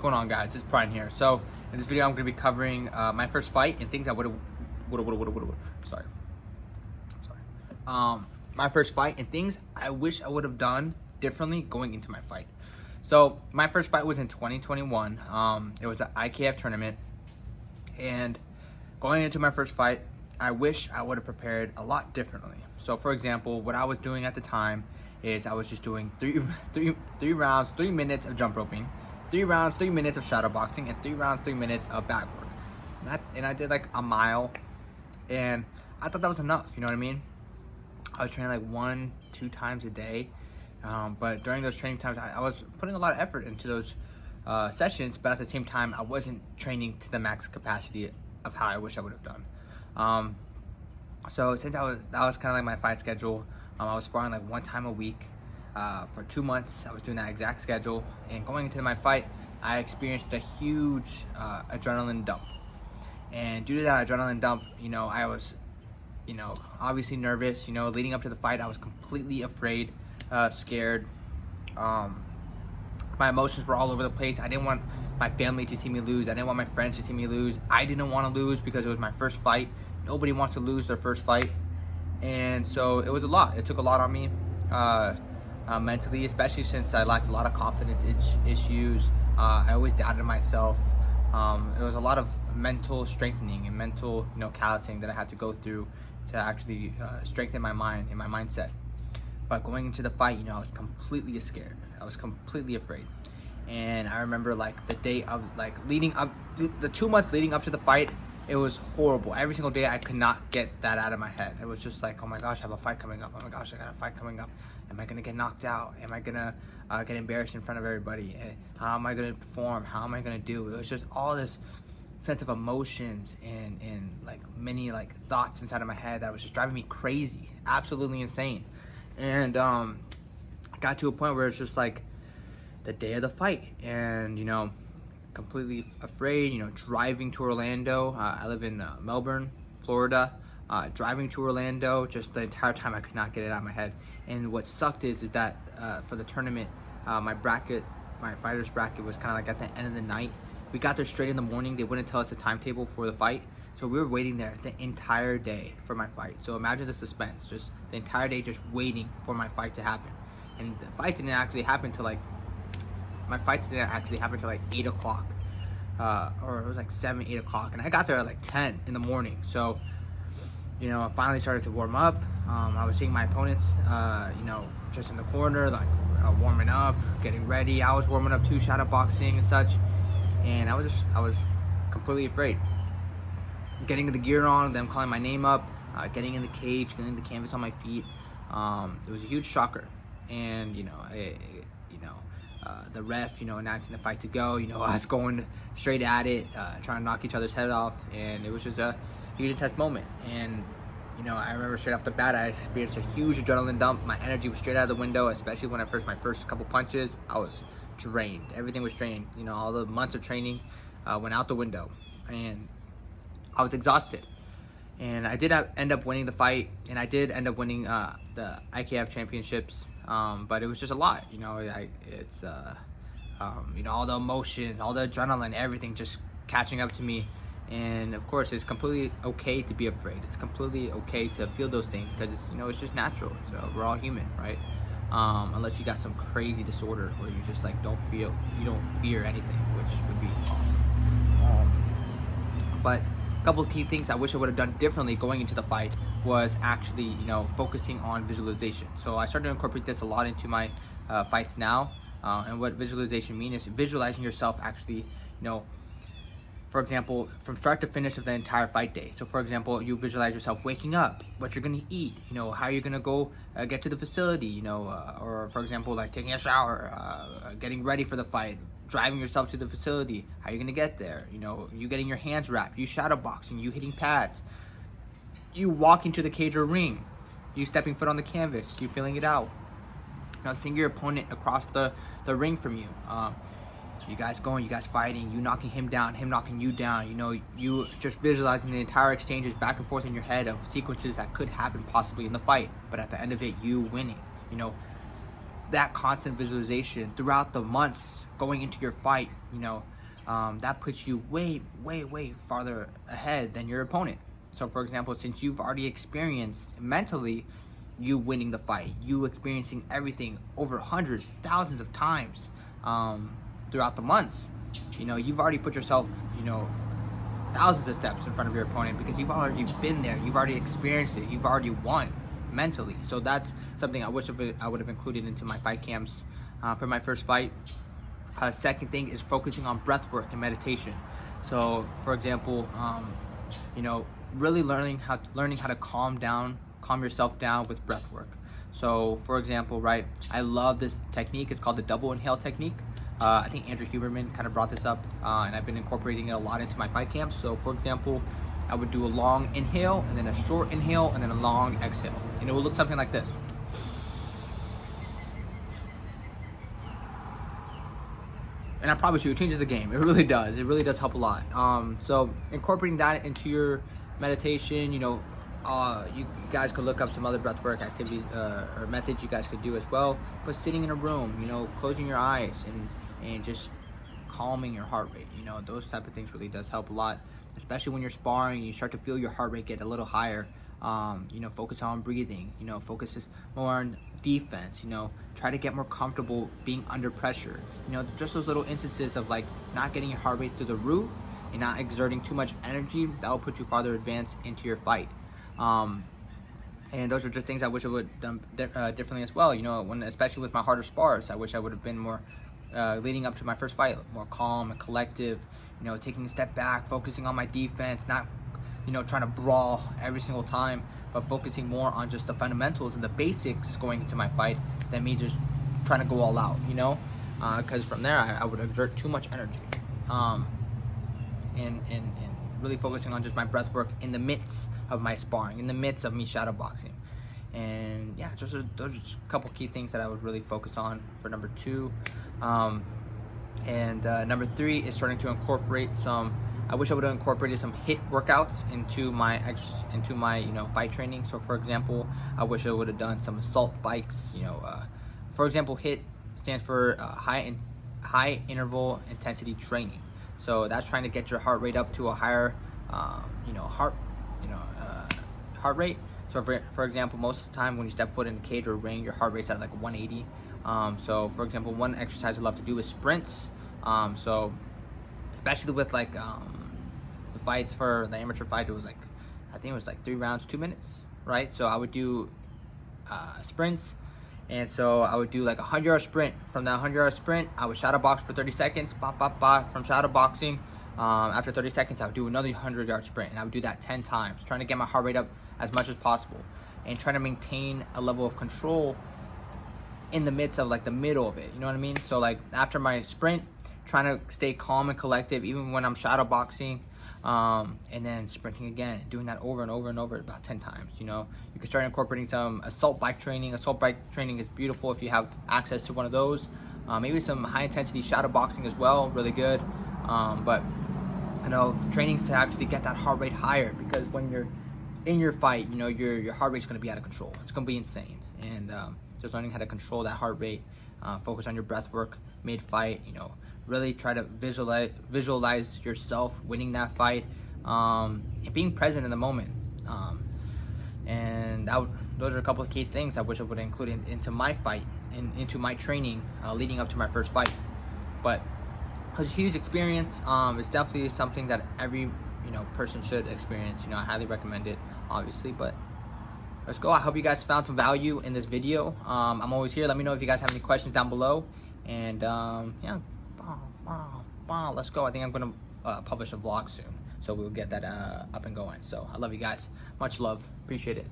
going on, guys? It's Brian here. So in this video I'm going to be covering my first fight and things I would have my first fight and things I wish I would have done differently going into my fight. So my first fight was in 2021. It was an IKF tournament, and going into my first fight, I wish I would have prepared a lot differently. So for example, what I was doing at the time is I was just doing three rounds, 3 minutes of jump roping, 3 rounds, 3 minutes of shadow boxing, and 3 rounds, 3 minutes of back work. And I did like a mile, and I thought that was enough, you know what I mean? I was training like 1-2 times a day, but during those training times, I was putting a lot of effort into those sessions, but at the same time, I wasn't training to the max capacity of how I wish I would have done. So since that was kind of like my fight schedule, I was sparring like 1 time a week for 2 months. I was doing that exact schedule, and going into my fight, I experienced a huge adrenaline dump. And due to that adrenaline dump, I was, obviously nervous. Leading up to the fight, I was completely afraid, scared. My emotions were all over the place. I didn't want my family to see me lose. I didn't want my friends to see me lose. I didn't want to lose because it was my first fight. Nobody wants to lose their first fight. And so it was a lot. It took a lot on me mentally, especially since I lacked a lot of confidence issues. I always doubted myself. It was a lot of mental strengthening and mental, callousing that I had to go through to actually strengthen my mind and my mindset. But going into the fight, I was completely scared. I was completely afraid. And I remember like the day of leading up, the 2 months leading up to the fight, it was horrible. Every single day I could not get that out of my head. It was just like, oh my gosh, I have a fight coming up. Oh my gosh, I got a fight coming up. Am I gonna get knocked out? Am I gonna get embarrassed in front of everybody? How am I gonna perform? How am I gonna do? It was just all this sense of emotions and like many like thoughts inside of my head that was just driving me crazy, absolutely insane. And I got to a point where it's just like the day of the fight, and completely afraid, driving to Orlando. I live in Melbourne, Florida. Driving to Orlando, just the entire time I could not get it out of my head. And what sucked is that for the tournament, my fighter's bracket was kind of like at the end of the night. We got there straight in the morning. They wouldn't tell us the timetable for the fight. So we were waiting there the entire day for my fight. So imagine the suspense, just the entire day just waiting for my fight to happen. And the fight didn't actually happen till like 8 o'clock. Or it was like 7, 8 o'clock. And I got there at like 10 in the morning. So, I finally started to warm up. I was seeing my opponents, just in the corner, like warming up, getting ready. I was warming up too, shadow boxing and such. And I was completely afraid. Getting the gear on, them calling my name up, getting in the cage, feeling the canvas on my feet. It was a huge shocker. And, the ref, announcing the fight to go, I was going straight at it, trying to knock each other's head off. And it was just a huge intense moment. And, I remember straight off the bat, I experienced a huge adrenaline dump. My energy was straight out of the window, especially when my first couple punches, I was drained. Everything was drained. All the months of training went out the window, and I was exhausted. And I did end up winning the fight, and I did end up winning the IKF championships, but it was just a lot. It's all the emotions, all the adrenaline, everything just catching up to me. And of course, it's completely okay to be afraid. It's completely okay to feel those things because it's just natural. So we're all human, right? Unless you got some crazy disorder where you just like don't fear anything, which would be awesome. But a couple of key things I wish I would have done differently going into the fight was actually, focusing on visualization. So I started to incorporate this a lot into my fights now. And what visualization means is visualizing yourself actually, for example, from start to finish of the entire fight day. So for example, you visualize yourself waking up, what you're gonna eat, how you're gonna go get to the facility, or for example, like taking a shower, getting ready for the fight, driving yourself to the facility, how you're gonna get there, you getting your hands wrapped, you shadow boxing, you hitting pads, you walking to the cage or ring, you stepping foot on the canvas, you feeling it out, seeing your opponent across the ring from you. You guys going, you guys fighting, you knocking him down, him knocking you down, you just visualizing the entire exchanges back and forth in your head of sequences that could happen possibly in the fight, but at the end of it, you winning, that constant visualization throughout the months going into your fight, that puts you way farther ahead than your opponent. So for example, since you've already experienced mentally you winning the fight, you experiencing everything over hundreds, thousands of times throughout the months, you've already put yourself, thousands of steps in front of your opponent, because you've already been there, you've already experienced it, you've already won mentally. So that's something I wish I would have included into my fight camps for my first fight. Second thing is focusing on breath work and meditation. So for example, really learning how to calm yourself down with breath work. So for example, right, I love this technique. It's called the double inhale technique. I think Andrew Huberman kind of brought this up, and I've been incorporating it a lot into my fight camps. So for example, I would do a long inhale and then a short inhale and then a long exhale, and it will look something like this. And I promise you, it changes the game. It really does. It really does help a lot. So incorporating that into your meditation, you guys could look up some other breathwork activities or methods you guys could do as well. But sitting in a room, closing your eyes and just calming your heart rate, those type of things really does help a lot, especially when you're sparring. You start to feel your heart rate get a little higher. Focus on breathing. Focus more on defense. Try to get more comfortable being under pressure. Just those little instances of like not getting your heart rate through the roof and not exerting too much energy, that will put you farther advanced into your fight. And those are just things I wish I would have done differently as well. Especially with my harder spars, I wish I would have been more leading up to my first fight, more calm and collective. Taking a step back, focusing on my defense, not trying to brawl every single time, but focusing more on just the fundamentals and the basics going into my fight than me just trying to go all out. Because from there I would exert too much energy. And really focusing on just my breath work in the midst of my sparring, in the midst of me shadow boxing. And yeah, those are just a couple key things that I would really focus on for number 2. Number 3 is starting to incorporate I wish I would have incorporated some HIIT workouts into my fight training. So for example, I wish I would have done some assault bikes. For example, HIIT stands for high interval intensity training. So that's trying to get your heart rate up to a higher heart rate. So for example, most of the time when you step foot in a cage or a ring, your heart rate's at like 180. So for example, one exercise I love to do is sprints. So especially with like the fights for the amateur fight, I think it was like 3 rounds, 2 minutes, right? So I would do sprints. And so I would do like a 100-yard sprint. From that 100-yard sprint, I would shadow box for 30 seconds, From shadow boxing, after 30 seconds, I would do another 100-yard sprint, and I would do that 10 times, trying to get my heart rate up as much as possible, and trying to maintain a level of control in the midst of like the middle of it. You know what I mean? So like after my sprint, trying to stay calm and collective, even when I'm shadow boxing. And then sprinting again, doing that over and over and over about 10 times. You can start incorporating some assault bike training. Assault bike training is beautiful if you have access to one of those. Maybe some high intensity shadow boxing as well, really good. But trainings to actually get that heart rate higher, because when you're in your fight, your heart rate's going to be out of control. It's going to be insane. And just learning how to control that heart rate, focus on your breath work mid-fight, really try to visualize yourself winning that fight, and being present in the moment. Those are a couple of key things I wish I would have included into my fight and into my training leading up to my first fight. But it was a huge experience. It's definitely something that every person should experience. I highly recommend it, obviously. But let's go. I hope you guys found some value in this video. I'm always here. Let me know if you guys have any questions down below. And yeah. Let's go. I think I'm going to publish a vlog soon, so we'll get that up and going. So I love you guys. Much love. Appreciate it.